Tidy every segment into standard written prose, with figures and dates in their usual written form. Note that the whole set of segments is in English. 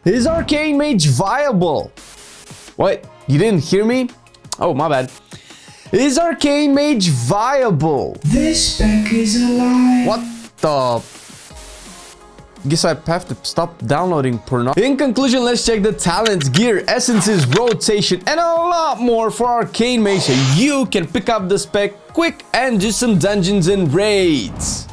Is Arcane Mage viable? What? You didn't hear me? Oh, my bad. Is Arcane Mage viable? This spec is a lie. What the... Guess I have to stop downloading porno. In conclusion, let's check the talents, gear, essences, rotation, and a lot more for Arcane Mage so you can pick up the spec quick and do some dungeons and raids.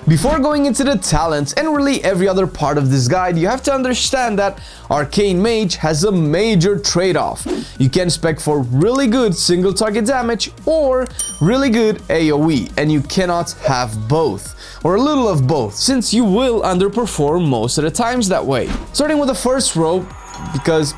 Before going into the talents and really every other part of this guide, you have to understand that Arcane Mage has a major trade-off. You can spec for really good single target damage or really good AoE, and you cannot have both, or a little of both, since you will underperform most of the times that way. Starting with the first row, because,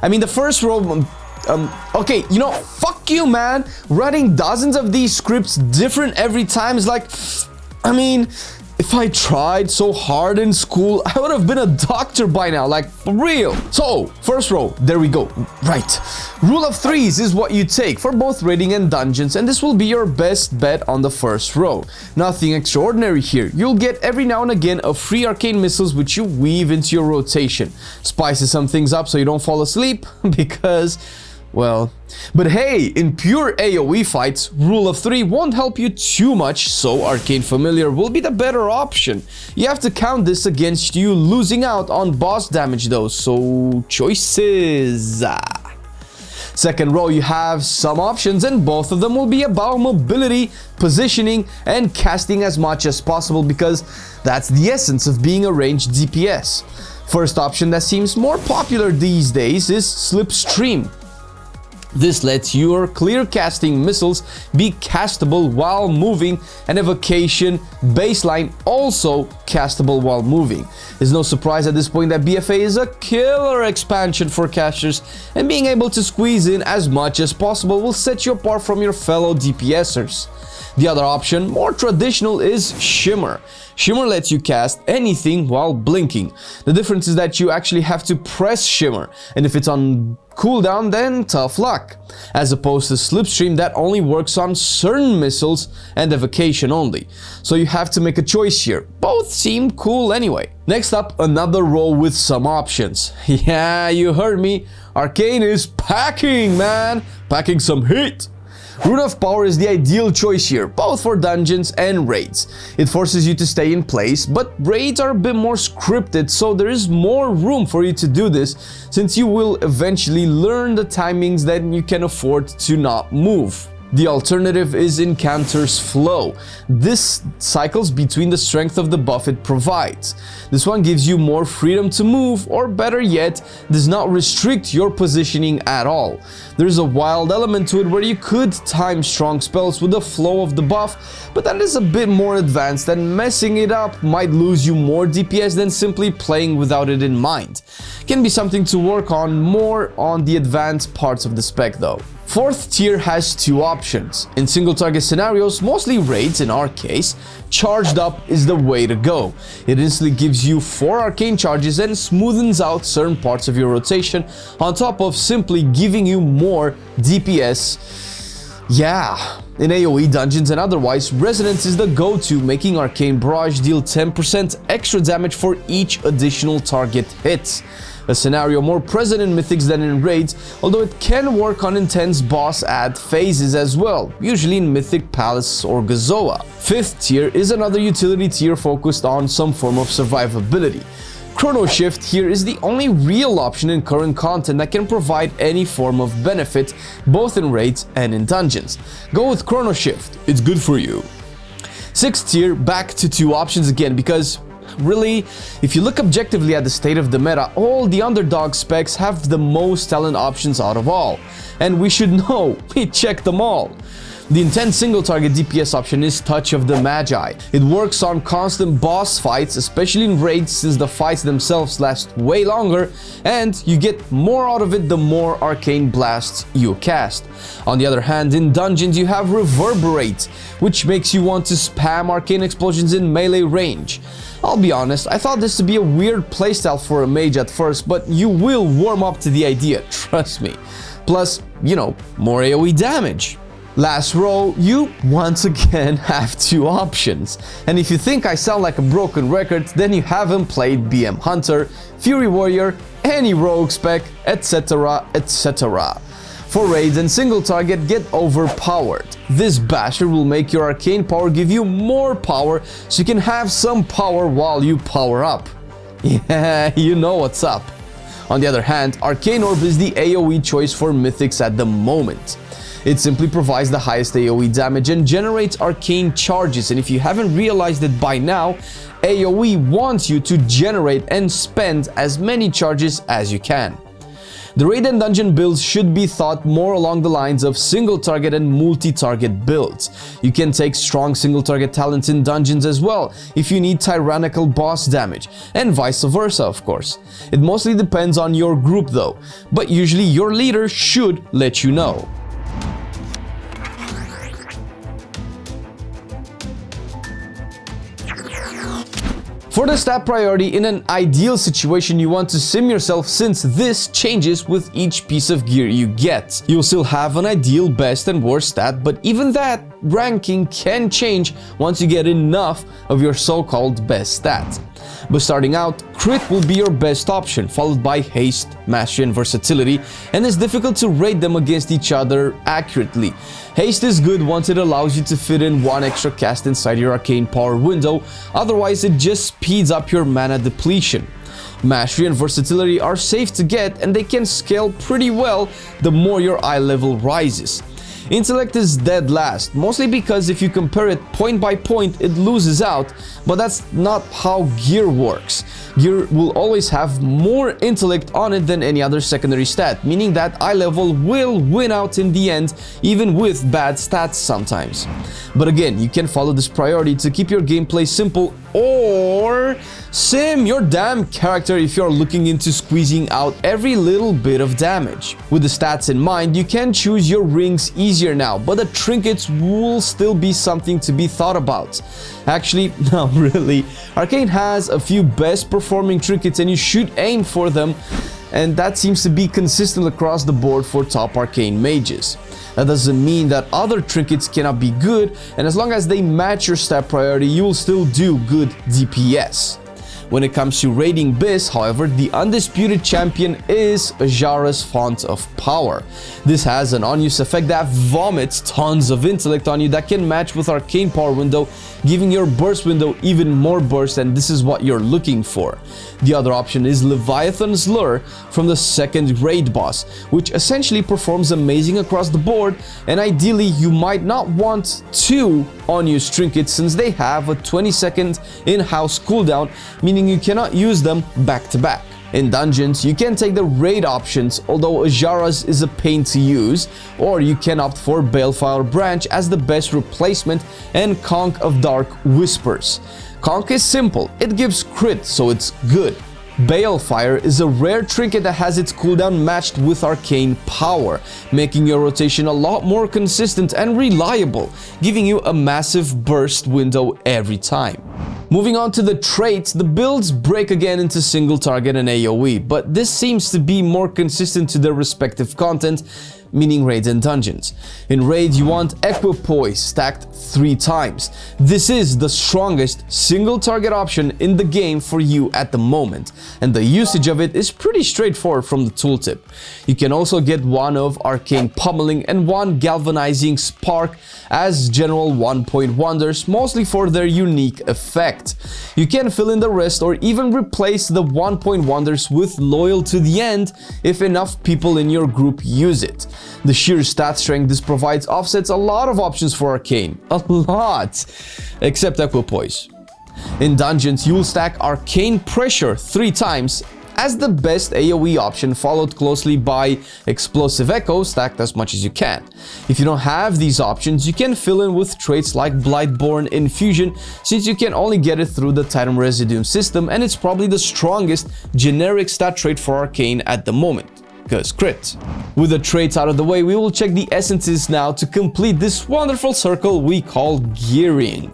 I mean, the first row... okay, you know, fuck you, man. Running dozens of these scripts different every time is like... I mean, if I tried so hard in school, I would have been a doctor by now, like, for real. So, first row, there we go. Right. Rule of threes is what you take for both raiding and dungeons, and this will be your best bet on the first row. Nothing extraordinary here. You'll get every now and again a free arcane missiles which you weave into your rotation. Spices some things up so you don't fall asleep, because... well, but hey, in pure AoE fights, rule of 3 won't help you too much, so Arcane Familiar will be the better option. You have to count this against you losing out on boss damage though, so choices. Second row, you have some options, and both of them will be about mobility, positioning, and casting as much as possible, because that's the essence of being a ranged DPS. First option that seems more popular these days is Slipstream. This lets your clear casting missiles be castable while moving, and evocation baseline also castable while moving. It's no surprise at this point that BFA is a killer expansion for casters, and being able to squeeze in as much as possible will set you apart from your fellow DPSers. The other option, more traditional, is Shimmer. Shimmer lets you cast anything while blinking. The difference is that you actually have to press Shimmer, and if it's on cooldown, then tough luck. As opposed to Slipstream that only works on certain missiles and evocation only. So you have to make a choice here. Both seem cool anyway. Next up, another row with some options. Yeah, you heard me. Arcane is packing, man. Packing some heat. Rune of Power is the ideal choice here, both for dungeons and raids. It forces you to stay in place, but raids are a bit more scripted, so there is more room for you to do this, since you will eventually learn the timings that you can afford to not move. The alternative is Incanter's Flow. This cycles between the strength of the buff it provides. This one gives you more freedom to move, or better yet, does not restrict your positioning at all. There's a wild element to it where you could time strong spells with the flow of the buff, but that is a bit more advanced, and messing it up might lose you more DPS than simply playing without it in mind. Can be something to work on more on the advanced parts of the spec though. Fourth tier has two options. In single target scenarios, mostly raids in our case, charged up is the way to go. It instantly gives you 4 arcane charges and smoothens out certain parts of your rotation, on top of simply giving you more DPS. Yeah. In AoE dungeons and otherwise, Resonance is the go-to, making Arcane Barrage deal 10% extra damage for each additional target hit. A scenario more present in Mythics than in Raids, although it can work on intense boss ad phases as well, usually in Mythic Palace or Gazoa. Fifth tier is another utility tier focused on some form of survivability. Chrono Shift here is the only real option in current content that can provide any form of benefit, both in raids and in dungeons. Go with Chrono Shift, it's good for you. Sixth tier, back to 2 options again, because really, if you look objectively at the state of the meta, all the underdog specs have the most talent options out of all. And we should know, we checked them all. The intense single target DPS option is Touch of the Magi. It works on constant boss fights, especially in raids, since the fights themselves last way longer, and you get more out of it the more arcane blasts you cast. On the other hand, in dungeons you have Reverberate, which makes you want to spam arcane explosions in melee range. I'll be honest, I thought this to be a weird playstyle for a mage at first, but you will warm up to the idea, trust me. Plus, you know, more AoE damage. Last row, you once again have two options. And if you think I sound like a broken record, then you haven't played BM Hunter, Fury Warrior, any rogue spec, etc, etc. For raids and single target, get overpowered. This basher will make your arcane power give you more power, so you can have some power while you power up. Yeah, you know what's up. On the other hand, Arcane Orb is the AoE choice for mythics at the moment. It simply provides the highest AoE damage and generates arcane charges, and if you haven't realized it by now, AoE wants you to generate and spend as many charges as you can. The raid and dungeon builds should be thought more along the lines of single target and multi-target builds. You can take strong single target talents in dungeons as well if you need tyrannical boss damage, and vice versa of course. It mostly depends on your group though, but usually your leader should let you know. For the stat priority, in an ideal situation you want to sim yourself, since this changes with each piece of gear you get. You'll still have an ideal best and worst stat, but even that ranking can change once you get enough of your so-called best stat. But starting out, crit will be your best option, followed by haste, mastery and versatility, and it's difficult to rate them against each other accurately. Haste is good once it allows you to fit in one extra cast inside your arcane power window, otherwise it just speeds up your mana depletion. Mastery and versatility are safe to get, and they can scale pretty well the more your eye level rises. Intellect is dead last, mostly because if you compare it point by point, it loses out, but that's not how gear works. Gear will always have more intellect on it than any other secondary stat, meaning that eye level will win out in the end, even with bad stats sometimes. But again, you can follow this priority to keep your gameplay simple, or sim your damn character if you're looking into squeezing out every little bit of damage. With the stats in mind, you can choose your rings easier now, but the trinkets will still be something to be thought about. Actually, not really. Arcane has a few best performing trinkets and you should aim for them, and that seems to be consistent across the board for top arcane mages. That doesn't mean that other trinkets cannot be good, and as long as they match your stat priority, you will still do good DPS. When it comes to raiding Biz, however, the undisputed champion is Azshara's Font of Power. This has an on-use effect that vomits tons of intellect on you that can match with Arcane Power window, giving your burst window even more burst, and this is what you're looking for. The other option is Leviathan's Lure from the second raid boss, which essentially performs amazing across the board, and ideally you might not want two on-use trinkets since they have a 20-second in-house cooldown, meaning you cannot use them back to back. In dungeons, you can take the raid options, although Azshara's is a pain to use, or you can opt for Balefire Branch as the best replacement and Conch of Dark Whispers. Conch is simple, it gives crit, so it's good. Balefire is a rare trinket that has its cooldown matched with arcane power, making your rotation a lot more consistent and reliable, giving you a massive burst window every time. Moving on to the traits, the builds break again into single target and AoE, but this seems to be more consistent to their respective content, meaning raids and dungeons. In raids, you want Equipoise stacked 3 times. This is the strongest single target option in the game for you at the moment, and the usage of it is pretty straightforward from the tooltip. You can also get one of Arcane Pummeling and one Galvanizing Spark as general 1-point wonders, mostly for their unique effect. You can fill in the rest or even replace the 1-point wonders with Loyal to the End if enough people in your group use it. The sheer stat strength this provides offsets a lot of options for Arcane. A lot! Except Equipoise. In dungeons, you will stack Arcane Pressure 3 times as the best AoE option, followed closely by Explosive Echo, stacked as much as you can. If you don't have these options, you can fill in with traits like Blightborn Infusion, since you can only get it through the Titan Residuum system, and it's probably the strongest generic stat trait for Arcane at the moment, because crit. With the traits out of the way, we will check the essences now to complete this wonderful circle we call gearing.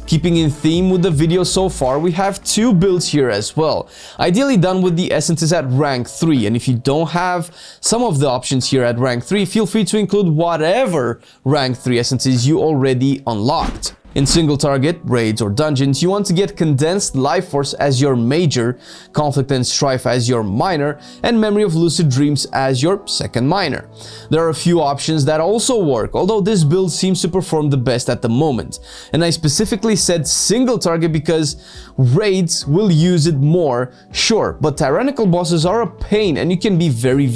Keeping in theme with the video so far, we have two builds here as well. Ideally done with the essences at rank 3, and if you don't have some of the options here at rank 3, feel free to include whatever rank 3 essences you already unlocked. In single target, raids or dungeons, you want to get Condensed Life Force as your major, Conflict and Strife as your minor, and Memory of Lucid Dreams as your second minor. There are a few options that also work, although this build seems to perform the best at the moment. And I specifically said single target because raids will use it more, sure, but tyrannical bosses are a pain and you can be very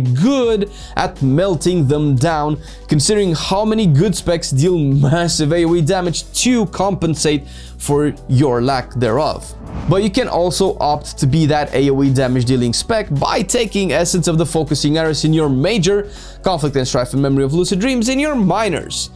good at melting them down, considering how many good specs deal massive AoE damage to compensate for your lack thereof. But you can also opt to be that AoE damage dealing spec by taking Essence of the Focusing Arrows in your major, Conflict and Strife and Memory of Lucid Dreams in your minors.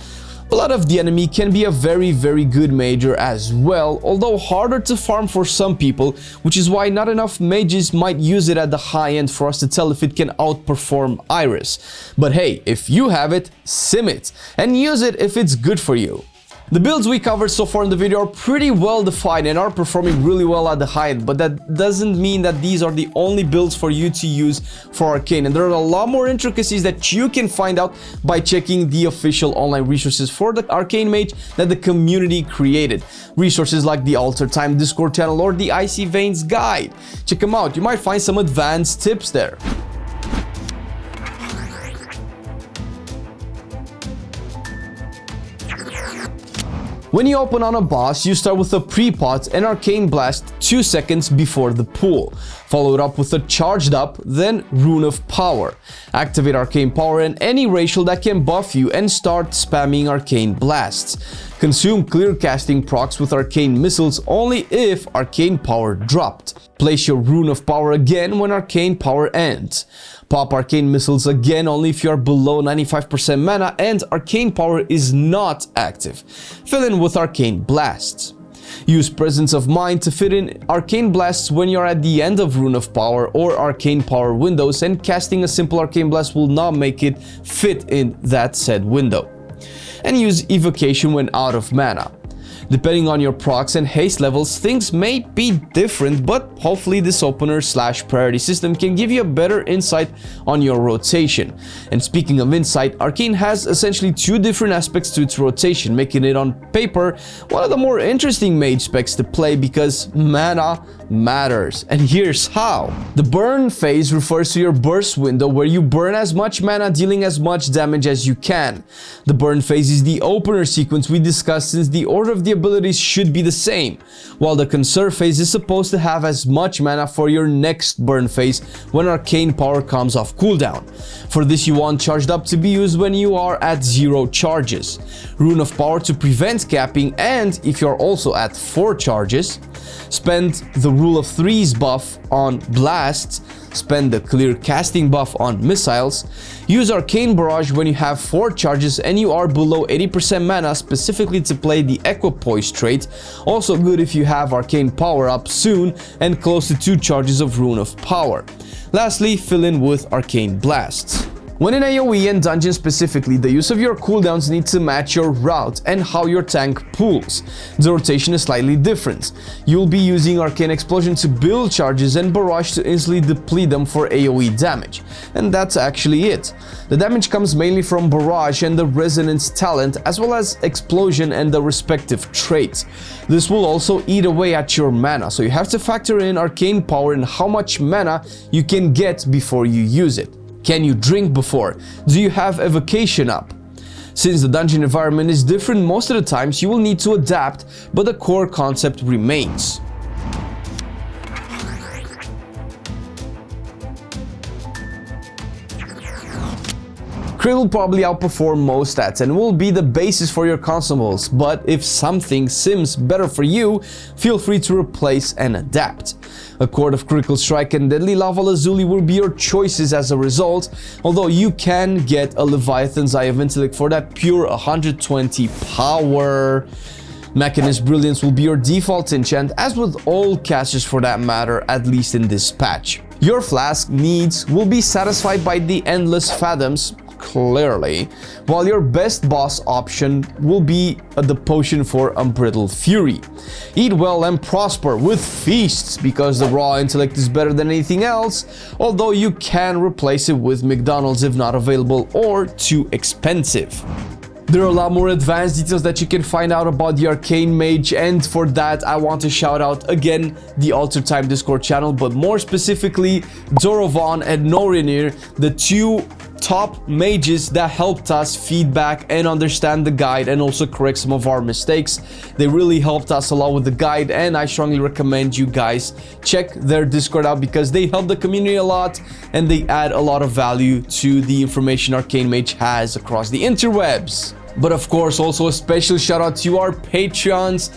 Blood of the Enemy can be a very good major as well, although harder to farm for some people, which is why not enough mages might use it at the high end for us to tell if it can outperform Iris. But hey, if you have it, sim it, and use it if it's good for you. The builds we covered so far in the video are pretty well defined and are performing really well at the high end, but that doesn't mean that these are the only builds for you to use for Arcane, and there are a lot more intricacies that you can find out by checking the official online resources for the Arcane Mage that the community created. Resources like the Alter Time Discord channel or the Icy Veins guide. Check them out, you might find some advanced tips there. When you open on a boss, you start with a pre-pot and Arcane Blast 2 seconds before the pull. Follow it up with a Charged Up, then Rune of Power. Activate Arcane Power and any racial that can buff you and start spamming Arcane Blasts. Consume clear casting procs with Arcane Missiles only if Arcane Power dropped. Place your Rune of Power again when Arcane Power ends. Pop Arcane Missiles again only if you are below 95% mana and Arcane Power is not active. Fill in with Arcane Blasts. Use Presence of Mind to fit in Arcane Blasts when you're at the end of Rune of Power or Arcane Power windows, and casting a simple Arcane Blast will not make it fit in that said window. And use Evocation when out of mana. Depending on your procs and haste levels, things may be different, but hopefully this opener/priority system can give you a better insight on your rotation. And speaking of insight, Arcane has essentially two different aspects to its rotation, making it on paper one of the more interesting mage specs to play because mana matters. And here's how. The burn phase refers to your burst window where you burn as much mana, dealing as much damage as you can. The burn phase is the opener sequence we discussed since the order of the abilities should be the same, while the conserve phase is supposed to have as much mana for your next burn phase when Arcane Power comes off cooldown. For this you want Charged Up to be used when you are at 0 charges, Rune of Power to prevent capping, and if you're also at 4 charges, spend the Rule of Threes buff on blasts, spend the clear casting buff on missiles, use Arcane Barrage when you have 4 charges and you are below 80% mana, specifically to play the Equipoise trait, also good if you have Arcane Power up soon and close to 2 charges of Rune of Power. Lastly, fill in with Arcane Blasts. When in AoE and dungeons specifically, the use of your cooldowns needs to match your route and how your tank pulls. The rotation is slightly different. You'll be using Arcane Explosion to build charges and Barrage to instantly deplete them for AoE damage. And that's actually it. The damage comes mainly from Barrage and the Resonance talent, as well as Explosion and the respective traits. This will also eat away at your mana, so you have to factor in Arcane Power and how much mana you can get before you use it. Can you drink before? Do you have Evocation up? Since the dungeon environment is different most of the times, you will need to adapt, but the core concept remains. Crit will probably outperform most stats and will be the basis for your consumables, but if something sims better for you, feel free to replace and adapt. A Chord of Critical Strike and Deadly Lava Lazuli will be your choices as a result, although you can get a Leviathan's Eye of Intellect for that pure 120 power. Mechanist Brilliance will be your default enchant, as with all casters for that matter, at least in this patch. Your flask needs will be satisfied by the Endless Fathoms, clearly, while your best boss option will be the potion for Unbridled Fury. Eat well and prosper with feasts, because the raw intellect is better than anything else, although you can replace it with McDonald's if not available or too expensive. There are a lot more advanced details that you can find out about the Arcane Mage, and for that I want to shout out again the Alter Time Discord channel, but more specifically Zorovan and Norinir, the two top mages that helped us feedback and understand the guide and also correct some of our mistakes. They really helped us a lot with the guide, and I strongly recommend you guys check their Discord out because they help the community a lot and they add a lot of value to the information Arcane Mage has across the interwebs. But of course, also a special shout out to our Patreons,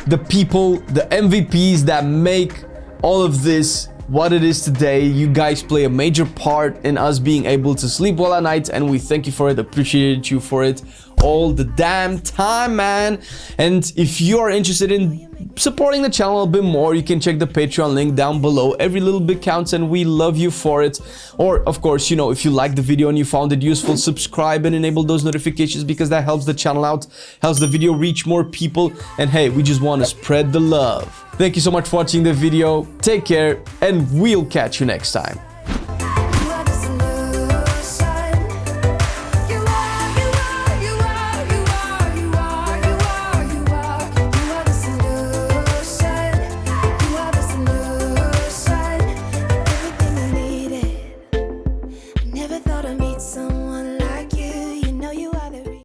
the people, the MVPs that make all of this what it is today. You guys play a major part in us being able to sleep well at night, and we thank you for it, appreciate you for it all the damn time, man. And if you are interested in supporting the channel a bit more, you can check the Patreon link down below. Every little bit counts and we love you for it. Or of course, you know, if you liked the video and you found it useful, subscribe and enable those notifications because that helps the channel out, helps the video reach more people, and hey, we just want to spread the love. Thank you so much for watching the video. Take care and we'll catch you next time.